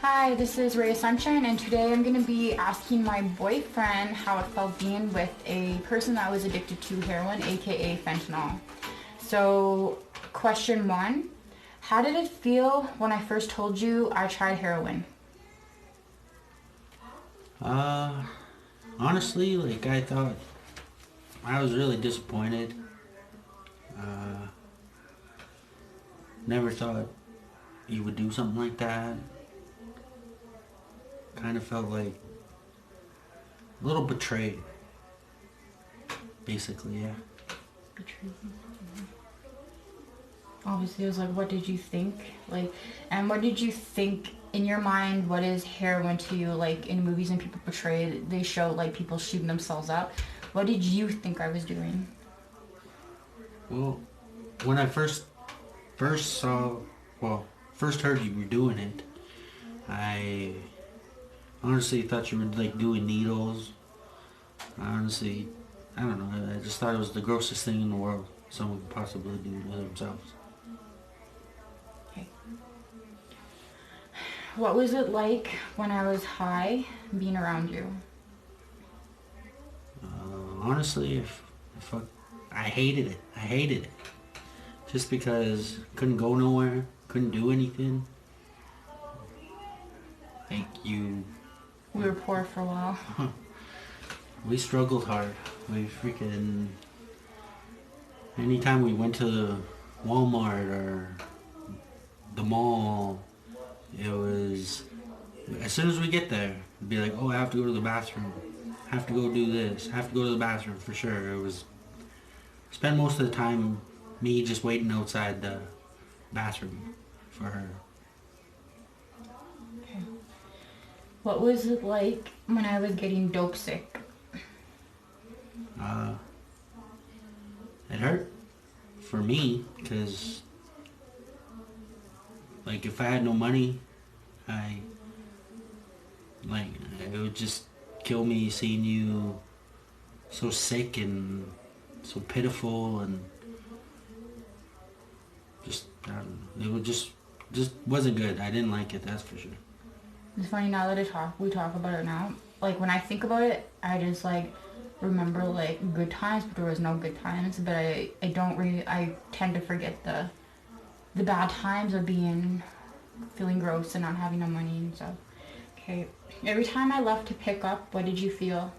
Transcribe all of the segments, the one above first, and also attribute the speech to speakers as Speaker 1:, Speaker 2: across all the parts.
Speaker 1: Hi, this is Rae of Sunshine, and today I'm going to be asking my boyfriend how it felt being with a person that was addicted to heroin, aka fentanyl. So, question one, how did it feel when I first told you I tried heroin?
Speaker 2: Uh, Honestly, I thought I was really disappointed. Uh, Never thought you would do something like that. Kind of felt like a little betrayed, basically, yeah.
Speaker 1: Obviously, it was like, what did you think? And what did you think in your mind? What is heroin to you? Like in movies, and people portray it, they show like people shooting themselves up. What did you think I was doing?
Speaker 2: Well, when I first saw, well, first heard you were doing it, I honestly thought you were like doing needles. Honestly, I don't know. I just thought it was the grossest thing in the world someone could possibly do to themselves.
Speaker 1: Okay. What was it like when I was high being around you?
Speaker 2: Honestly, if I hated it. I hated it. Just because couldn't go nowhere, couldn't do anything. Like you,
Speaker 1: We were poor for a while.
Speaker 2: we struggled hard. We freaking anytime we went to Walmart or the mall, it was as soon as we get there, it'd be like, oh, I have to go to the bathroom. Have to go do this. Have to go to the bathroom for sure. It was spend most of the time me just waiting outside the bathroom for her.
Speaker 1: Okay. What was it like when I was getting dope sick?
Speaker 2: Uh, it hurt for me because, like, if I had no money, I like it would just kill me seeing you so sick and so pitiful and just I don't know. It would just wasn't good. I didn't like it. That's for sure.
Speaker 1: It's funny now that we talk about it now. Like when I think about it, I just like remember like good times, but there was no good times. But I don't really, I tend to forget the bad times of feeling gross and not having no money and stuff. Okay. Every time I left to pick up, what did you feel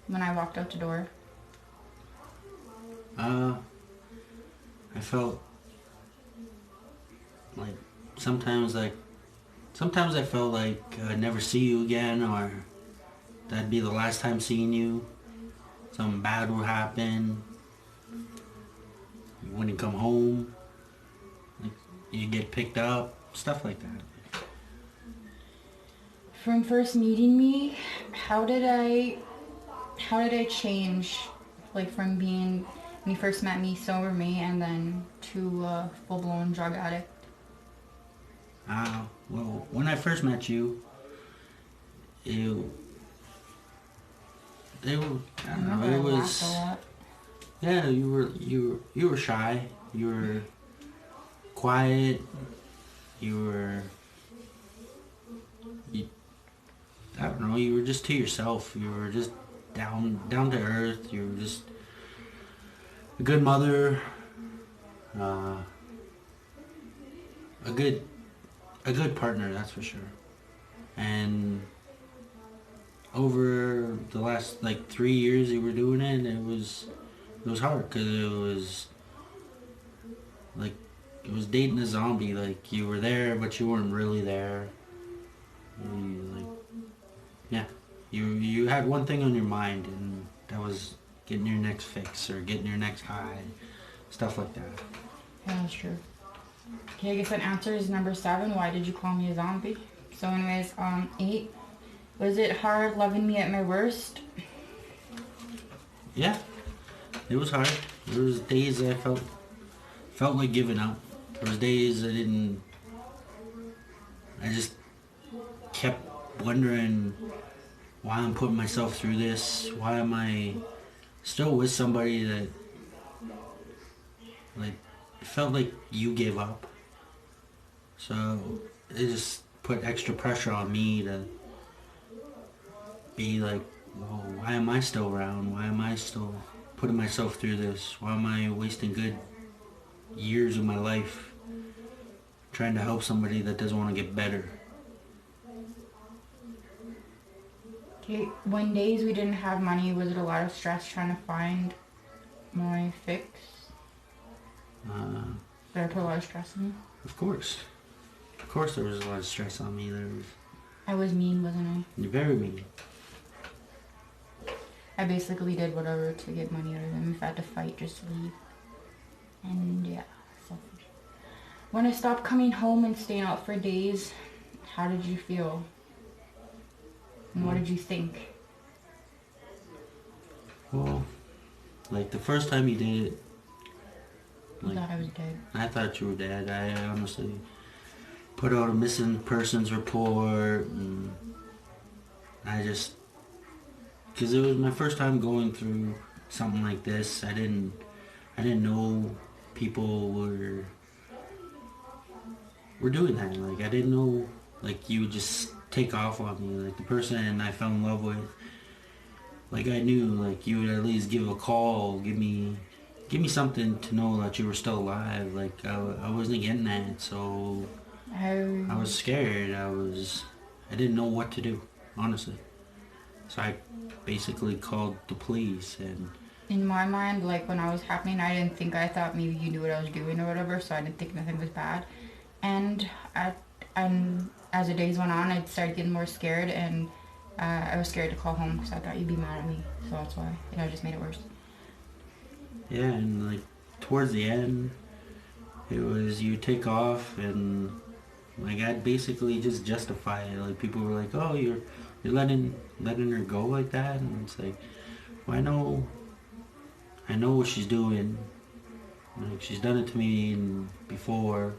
Speaker 1: when I walked out the door?
Speaker 2: Uh, I felt like sometimes like sometimes I felt like I'd never see you again, or that'd be the last time seeing you. Something bad would happen. You wouldn't come home. Like you get picked up, stuff like that.
Speaker 1: From first meeting me, how did I change, like from being when you first met me, sober me, and then to a full blown drug addict?
Speaker 2: Well, when I first met you, it, they were, I
Speaker 1: I
Speaker 2: don't
Speaker 1: remember
Speaker 2: know,
Speaker 1: I
Speaker 2: it
Speaker 1: laughed a
Speaker 2: was,
Speaker 1: lot.
Speaker 2: yeah, you were shy, you were quiet, you were, you, I don't know, you were just to yourself, you were just down to earth, you were just a good mother, uh, a good, a good partner, that's for sure. And over the last like 3 years you were doing it, it was hard because like it was dating a zombie. Like you were there, but you weren't really there. Like yeah, you had one thing on your mind, and that was getting your next fix or getting your next high, stuff like that.
Speaker 1: Yeah, that's true. Okay, I guess that answers number 7. Why did you call me a zombie? So, anyways, 8. Was it hard loving me at my worst?
Speaker 2: Yeah, it was hard. There was days I felt like giving up. There was days I didn't. I just kept wondering why I'm putting myself through this. Why am I still with somebody that like it felt like you gave up. So it just put extra pressure on me to be like, well, why am I still around? Why am I still putting myself through this? Why am I wasting good years of my life trying to help somebody that doesn't want to get better?
Speaker 1: Okay, when days we didn't have money, was it a lot of stress trying to find my fix? Did I put a lot of stress on you?
Speaker 2: Of course. Of course there was a lot of stress on me.
Speaker 1: I was mean, wasn't I?
Speaker 2: You're very mean.
Speaker 1: I basically did whatever to get money out of him. If I had to fight, just leave. And yeah, selfish. When I stopped coming home and staying out for days, how did you feel? And what did you think?
Speaker 2: Well, like the first time you did it,
Speaker 1: I thought I was dead.
Speaker 2: I thought you were dead. I honestly put out a missing persons report, and I just, because it was my first time going through something like this. I didn't know people were doing that. Like I didn't know, like you would just take off on me. Like the person I fell in love with, like I knew, like you would at least give a call, give me something to know that you were still alive. Like I wasn't getting that, so I was scared. I didn't know what to do, honestly. So I basically called the police. And
Speaker 1: in my mind, like when I was happening, I thought maybe you knew what I was doing or whatever, so I didn't think nothing was bad. And as the days went on, I started getting more scared, and I was scared to call home because I thought you'd be mad at me, so that's why. And I just made it worse.
Speaker 2: Yeah, and like towards the end, it was you take off, and like I'd basically just justify it. Like people were like, "Oh, you're letting her go like that," and it's like, well, I know what she's doing. Like she's done it to me before.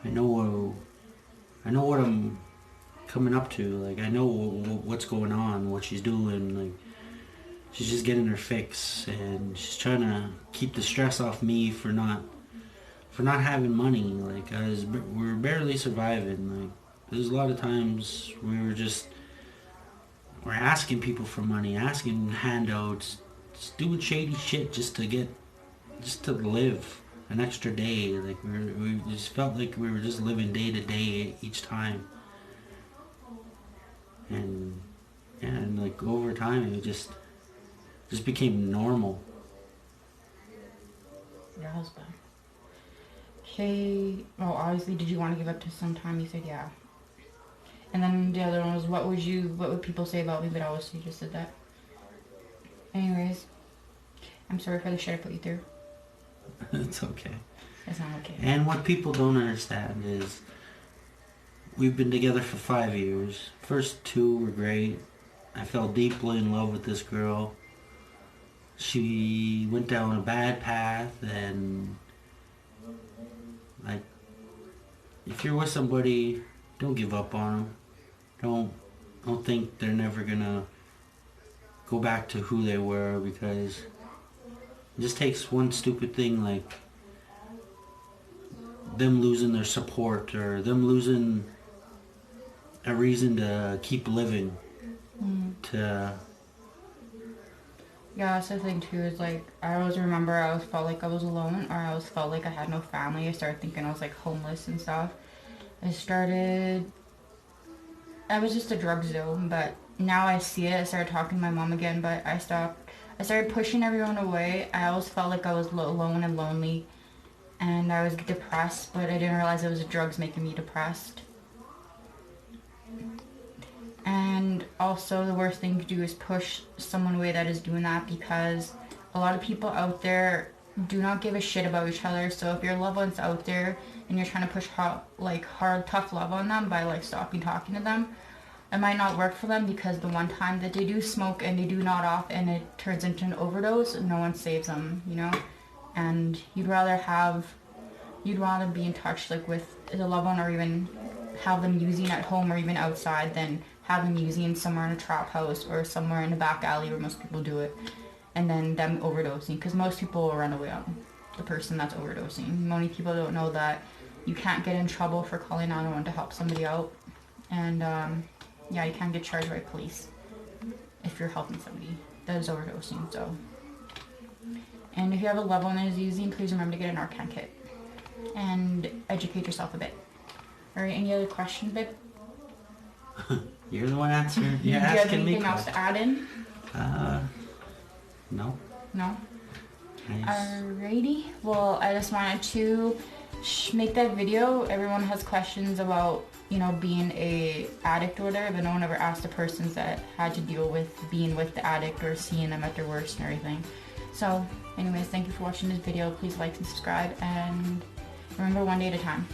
Speaker 2: I know what I'm coming up to. Like I know what's going on, what she's doing. Like she's just getting her fix, and she's trying to keep the stress off me for not having money. Like we were barely surviving. Like there's a lot of times we're asking people for money, asking handouts, just doing shady shit just to live an extra day. Like we just felt like we were just living day to day each time. And like over time it just became normal.
Speaker 1: Yeah, that was bad. Okay, well obviously did you want to give up to some time? You said yeah. And then the other one was what would people say about me, but obviously you just said that. Anyways, I'm sorry for the shit I put you through.
Speaker 2: It's okay.
Speaker 1: It's not okay.
Speaker 2: And what people don't understand is we've been together for 5 years. First 2 were great. I fell deeply in love with this girl. She went down a bad path, and like if you're with somebody, don't give up on them. Don't think they're never gonna go back to who they were, because it just takes one stupid thing like them losing their support or them losing a reason to keep living.
Speaker 1: Yeah, that's the thing too, is like I always remember I always felt like I was alone, or I always felt like I had no family. I started thinking I was like homeless and stuff. I was just a drug zone, but now I see it. I started talking to my mom again, but I stopped. I started pushing everyone away. I always felt like I was alone and lonely, and I was depressed, but I didn't realize it was the drugs making me depressed. And also the worst thing to do is push someone away that is doing that, because a lot of people out there do not give a shit about each other. So if your loved one's out there and you're trying to push hard, tough love on them by like stopping talking to them, it might not work for them, because the one time that they do smoke and they do nod off and it turns into an overdose, no one saves them, you know? And you'd rather be in touch like with the loved one, or even have them using at home or even outside, than have them using somewhere in a trap house or somewhere in a back alley where most people do it, and then them overdosing, because most people will run away on the person that's overdosing. Many people don't know that you can't get in trouble for calling 911 to help somebody out. And yeah, you can get charged by police if you're helping somebody that is overdosing. So, and if you have a loved one that is using, please remember to get a Narcan kit and educate yourself a bit. All right, any other questions, babe?
Speaker 2: You're the one answering.
Speaker 1: Do you
Speaker 2: You're
Speaker 1: have
Speaker 2: asking me
Speaker 1: anything else to add in?
Speaker 2: No.
Speaker 1: No?
Speaker 2: Nice.
Speaker 1: Alrighty. Well, I just wanted to make that video. Everyone has questions about, you know, being a addict or whatever, but no one ever asked the persons that had to deal with being with the addict or seeing them at their worst and everything. So, anyways, thank you for watching this video. Please like and subscribe, and remember, one day at a time.